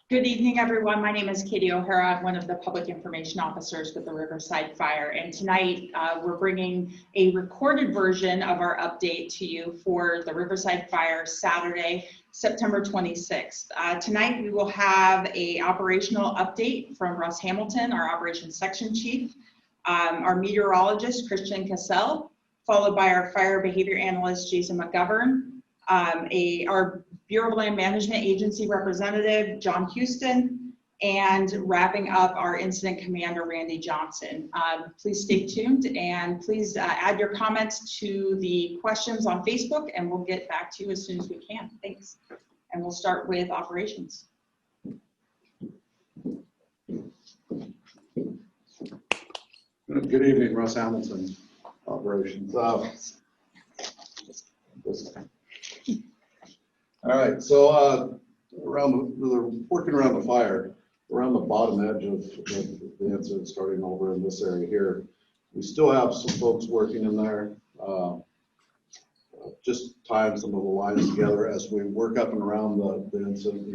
Good evening, everyone. My name is Katie O'Hara. I'm one of the public information officers with the Riverside Fire. And tonight we're bringing a recorded version of our update to you for the Riverside Fire Saturday, September 26th. Tonight we will have an operational update from Russ Hamilton, our operations section chief, our meteorologist, Christian Cassell, followed by our fire behavior analyst, Jason McGovern, our Bureau of Land Management Agency representative, John Houston, and wrapping up our incident commander, Randy Johnson. Please stay tuned and please add your comments to the questions on Facebook and we'll get back to you as soon as we can. Thanks. And we'll start with operations. Good evening, Russ Hamilton, operations. All right, so working around the fire, around the bottom edge of the incident, starting over in this area here, we still have some folks working in there, just tying some of the lines together. As we work up and around the incident,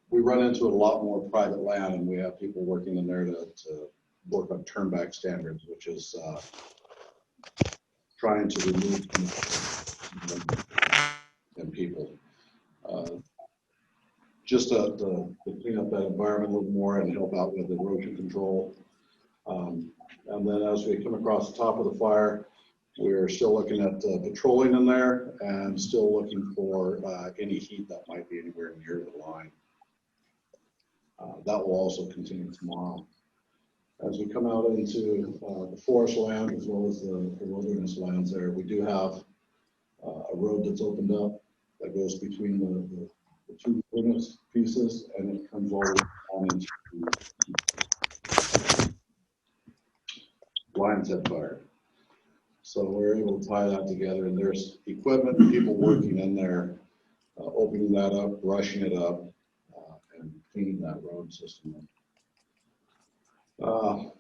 we run into a lot more private land, and we have people working in there to work on turnback standards, which is trying to remove and people, just to clean up that environment a little more and help out with erosion control. And then as we come across the top of the fire, we're still looking at patrolling in there and still looking for any heat that might be anywhere near the line. That will also continue tomorrow. As we come out into the forest land as well as the wilderness lands there, we do have a road that's opened up that goes between the two wilderness pieces, and it comes all the way down into Lion's Head Fire. So we're able to tie that together, and there's equipment and people working in there, opening that up, brushing it up, and cleaning that road system up.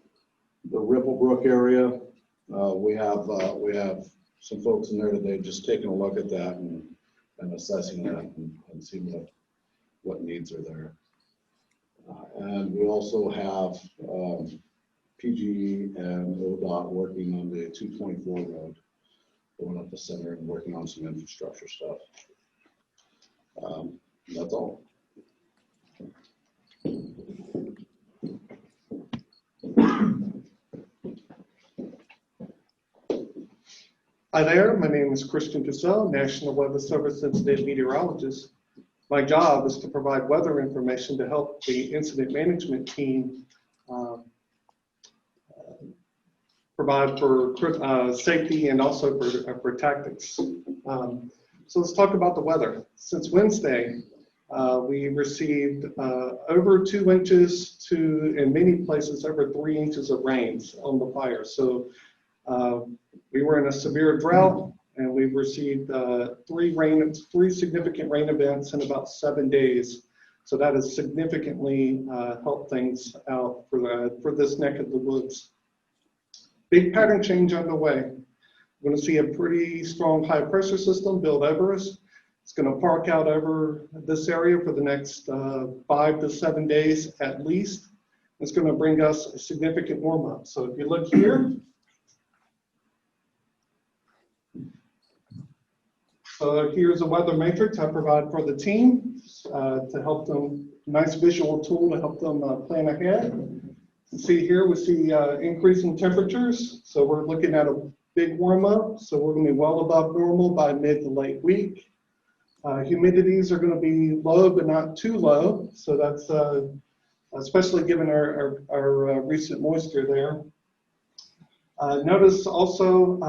The Ripplebrook area, we have some folks in there today just taking a look at that and assessing that and seeing what needs are there. And we also have PGE and ODOT working on the 224 road, going up the center and working on some infrastructure stuff. That's all. Hi there, my name is Christian Cassell, National Weather Service Incident Meteorologist. My job is to provide weather information to help the incident management team provide for safety and also for tactics. So let's talk about the weather. Since Wednesday, we received over 2 inches to, in many places, over 3 inches of rains on the fire. So we were in a severe drought, and we've received 3 significant rain events in about 7 days. So that has significantly helped things out for this neck of the woods. Big pattern change underway. We're going to see a pretty strong high pressure system build over us. It's going to park out over this area for the next 5 to 7 days at least. It's going to bring us a significant warm up. So if you look here, so here's a weather matrix I provide for the team to help them, nice visual tool to help them plan ahead. See here, we see increasing temperatures. So we're looking at a big warm up. So we're going to be well above normal by mid to late week. Humidities are going to be low, but not too low. So that's especially given our recent moisture there. Notice also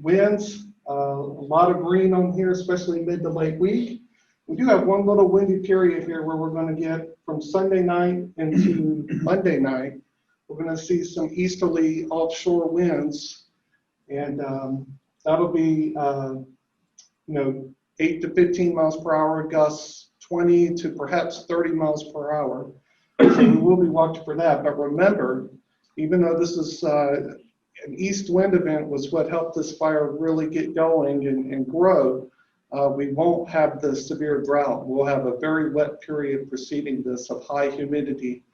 winds. A lot of green on here, especially mid to late week. We do have one little windy period here where we're going to get from Sunday night into Monday night. We're going to see some easterly offshore winds, and that'll be 8 to 15 miles per hour, gusts 20 to perhaps 30 miles per hour. So we will be watching for that. But remember, even though this is an east wind event was what helped this fire really get going and grow, we won't have the severe drought. We'll have a very wet period preceding this of high humidity.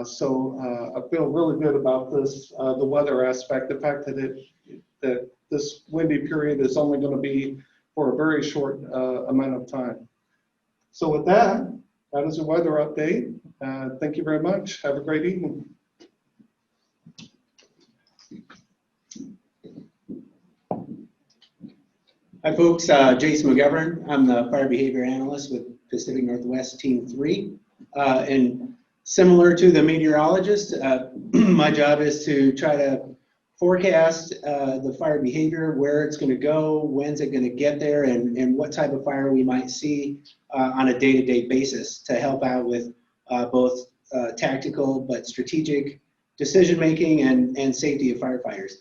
So I feel really good about this, the weather aspect, the fact that this windy period is only going to be for a very short amount of time. So with that, that is a weather update. Thank you very much. Have a great evening. Hi folks, Jason McGovern. I'm the Fire Behavior Analyst with Pacific Northwest Team 3. And similar to the meteorologist, my job is to try to forecast the fire behavior, where it's going to go, when's it going to get there, and what type of fire we might see on a day-to-day basis to help out with both tactical but strategic decision-making and safety of firefighters.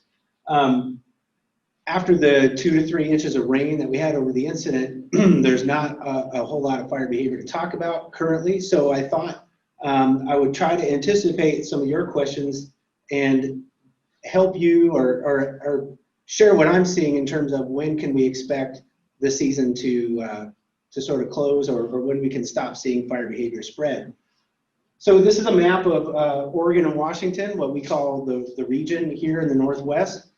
After the 2 to 3 inches of rain that we had over the incident, there's not a whole lot of fire behavior to talk about currently, so I thought I would try to anticipate some of your questions and help you or share what I'm seeing in terms of when can we expect the season to sort of close, or when we can stop seeing fire behavior spread. So this is a map of Oregon and Washington, what we call the region here in the Northwest.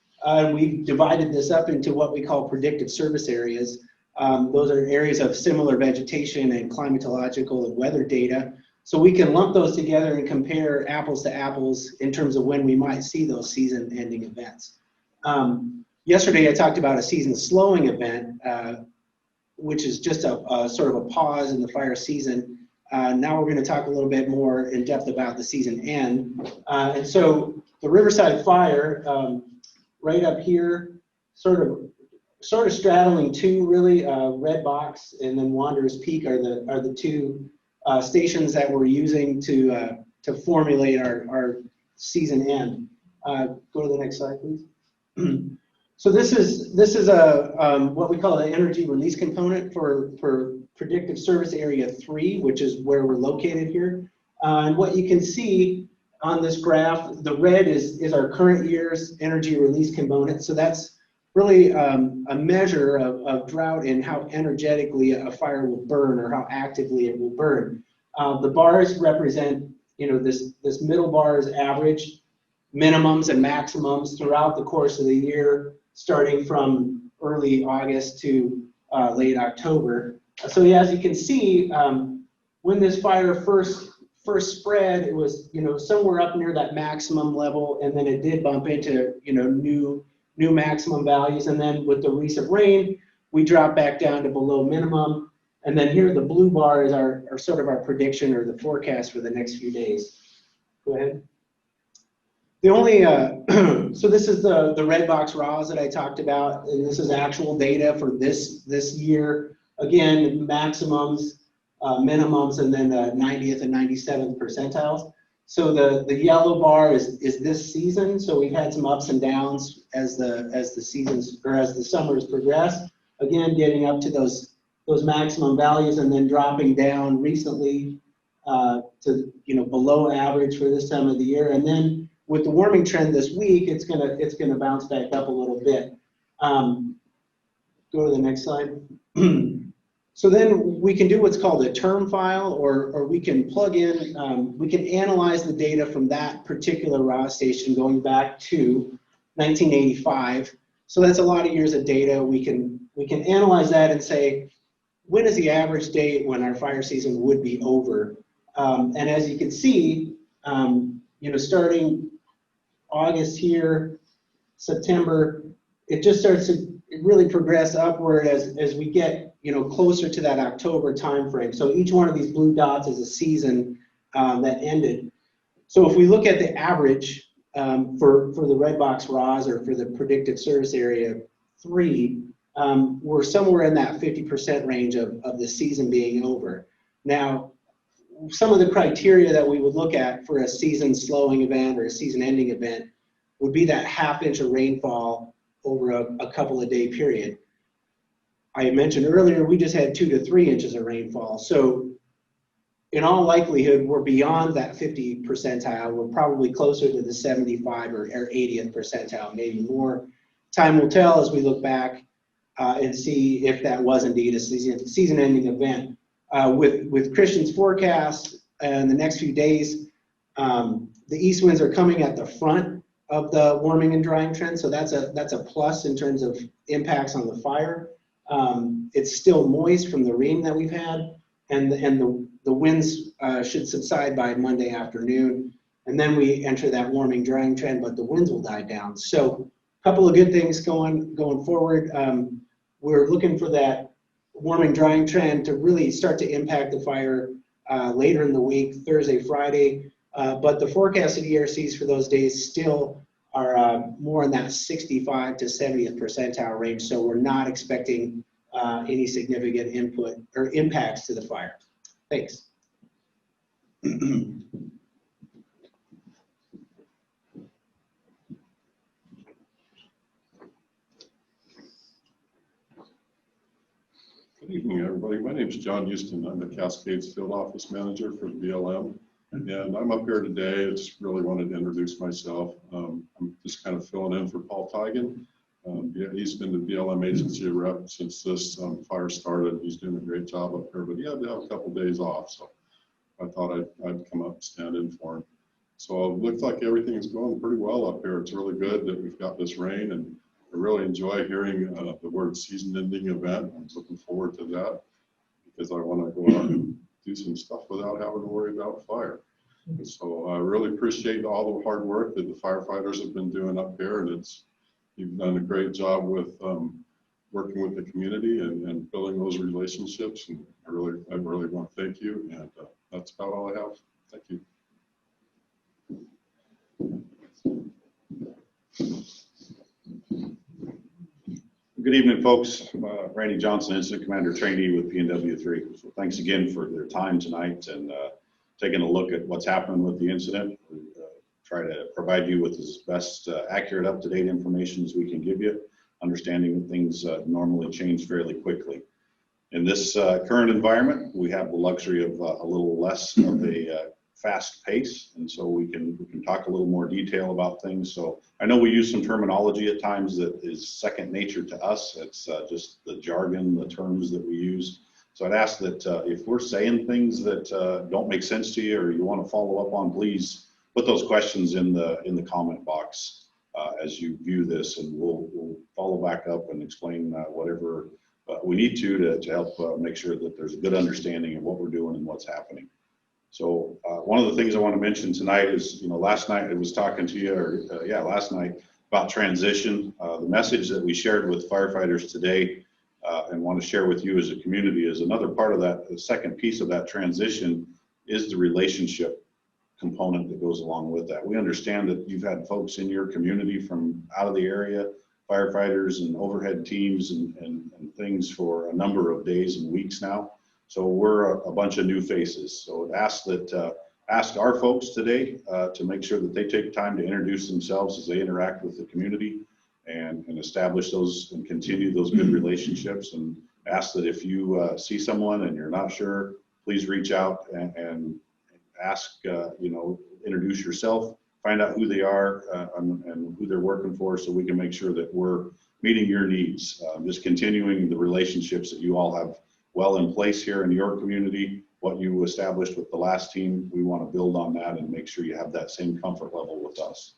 We've divided this up into what we call predictive service areas. Those are areas of similar vegetation and climatological and weather data. So we can lump those together and compare apples to apples in terms of when we might see those season-ending events. Yesterday I talked about a season slowing event, which is just a sort of a pause in the fire season. Now we're going to talk a little bit more in depth about the season end. And so the Riverside fire, right up here, sort of straddling two really, Red Box and then Wanderers Peak are the two stations that we're using to formulate our season end. Go to the next slide, please. So this is a what we call the energy release component for predictive service area 3, which is where we're located here. And what you can see on this graph, the red is our current year's energy release component. So that's really a measure of drought and how energetically a fire will burn, or how actively it will burn. The bars represent, this middle bar is average minimums and maximums throughout the course of the year, starting from early August to late October. So yeah, as you can see, when this fire first spread, it was somewhere up near that maximum level, and then it did bump into new maximum values, and then with the recent rain, we dropped back down to below minimum. And then here, the blue bar is our sort of our prediction or the forecast for the next few days. Go ahead. The only, so this is the red box raws that I talked about, and this is actual data for this year. Again, maximums, minimums, and then 90th and 97th percentiles. So the yellow bar is this season. So we've had some ups and downs as the seasons, or as the summers progress. Again, getting up to those maximum values and then dropping down recently to below average for this time of the year. And then with the warming trend this week, it's gonna bounce back up a little bit. Go to the next slide. So then we can do what's called a term file, or we can plug in, we can analyze the data from that particular raw station going back to 1985. So that's a lot of years of data. We can analyze that and say, when is the average date when our fire season would be over? And as you can see, starting August here, September, it just starts to really progress upward as we get closer to that October timeframe. So each one of these blue dots is a season that ended. So if we look at the average for the red box raws, or for the predictive service area 3, we're somewhere in that 50% range of the season being over. Now, some of the criteria that we would look at for a season slowing event or a season ending event would be that ½ inch of rainfall over a couple of day period. I mentioned earlier, we just had 2 to 3 inches of rainfall. So in all likelihood, we're beyond that 50 percentile. We're probably closer to the 75 or 80th percentile, maybe more. Time will tell as we look back. and see if that was indeed a season-ending event. With Christian's forecast and the next few days, the east winds are coming at the front of the warming and drying trend, so that's a plus in terms of impacts on the fire. It's still moist from the rain that we've had, and the winds should subside by Monday afternoon, and then we enter that warming drying trend, but the winds will die down. So a couple of good things going forward. We're looking for that warming drying trend to really start to impact the fire later in the week, Thursday, Friday. But the forecasted ERCs for those days still are more in that 65 to 70th percentile range. So we're not expecting any significant input or impacts to the fire. Thanks. Good evening, everybody. My name is John Houston. I'm the Cascades Field Office Manager for the BLM. And I'm up here today. I just really wanted to introduce myself. I'm just kind of filling in for Paul Tigan. Yeah, he's been the BLM agency rep since this fire started. He's doing a great job up here, but he had to have a couple days off. So I thought I'd come up and stand in for him. So it looks like everything is going pretty well up here. It's really good that we've got this rain, and I really enjoy hearing the word season-ending event. I'm looking forward to that because I want to go out and do some stuff without having to worry about fire. And so I really appreciate all the hard work that the firefighters have been doing up here, and you've done a great job with working with the community and building those relationships. And I really want to thank you. And that's about all I have. Thank you. Good evening, folks. Randy Johnson, Incident Commander Trainee with PNW 3. So thanks again for their time tonight and taking a look at what's happening with the incident. We try to provide you with as best accurate, up-to-date information as we can give you, understanding that things normally change fairly quickly. In this current environment, we have the luxury of a little less of a fast pace, and so we can talk a little more detail about things. So I know we use some terminology at times that is second nature to us. It's just the jargon, the terms that we use. So I'd ask that if we're saying things that don't make sense to you or you want to follow up on, please put those questions in the comment box as you view this, and we'll follow back up and explain whatever we need to help make sure that there's a good understanding of what we're doing and what's happening. So one of the things I want to mention tonight is, last night I was talking to you, last night about transition. The message that we shared with firefighters today and want to share with you as a community is another part of that. The second piece of that transition is the relationship component that goes along with that. We understand that you've had folks in your community from out of the area, firefighters and overhead teams and things for a number of days and weeks now. So we're a bunch of new faces. So ask our folks today to make sure that they take time to introduce themselves as they interact with the community and establish those and continue those good relationships. And ask that if you see someone and you're not sure, please reach out and ask, introduce yourself, find out who they are and who they're working for, so we can make sure that we're meeting your needs. Just continuing the relationships that you all have well in place here in your community. What you established with the last team, we want to build on that and make sure you have that same comfort level with us.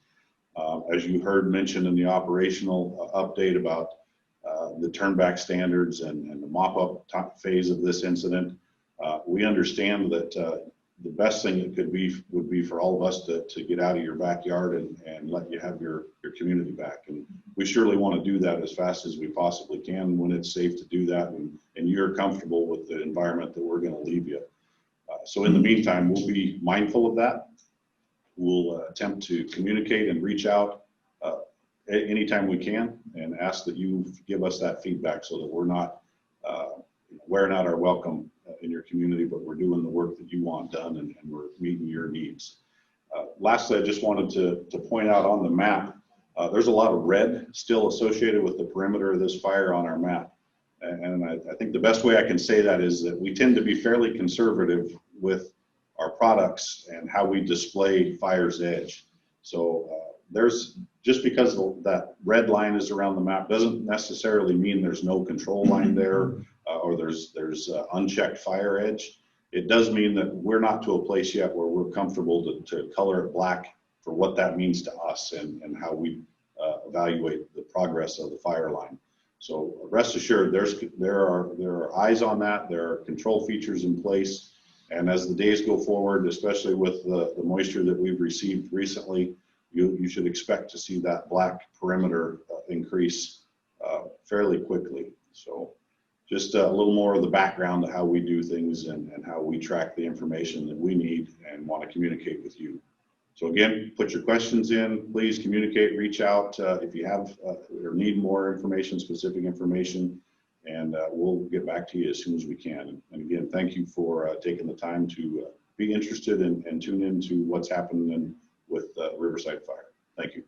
As you heard mentioned in the operational update about the turnback standards and the mop-up phase of this incident, we understand that the best thing it could be would be for all of us to get out of your backyard and let you have your community back. And we surely want to do that as fast as we possibly can when it's safe to do that and you're comfortable with the environment that we're going to leave you. So in the meantime, we'll be mindful of that. We'll attempt to communicate and reach out anytime we can and ask that you give us that feedback so that we're not wearing out our welcome in your community, but we're doing the work that you want done and we're meeting your needs. Lastly, I just wanted to point out on the map, there's a lot of red still associated with the perimeter of this fire on our map. And I think the best way I can say that is that we tend to be fairly conservative with our products and how we display fire's edge. So there's just because that red line is around the map doesn't necessarily mean there's no control line there or there's unchecked fire edge. It does mean that we're not to a place yet where we're comfortable to color it black for what that means to us and how we evaluate the progress of the fire line. So rest assured, there are eyes on that. There are control features in place. And as the days go forward, especially with the moisture that we've received recently, you should expect to see that black perimeter increase fairly quickly. So just a little more of the background to how we do things and how we track the information that we need and want to communicate with you. So again, put your questions in, please communicate, reach out if you have or need more information, specific information, and we'll get back to you as soon as we can. And again, thank you for taking the time to be interested and tune into what's happening with Riverside Fire. Thank you.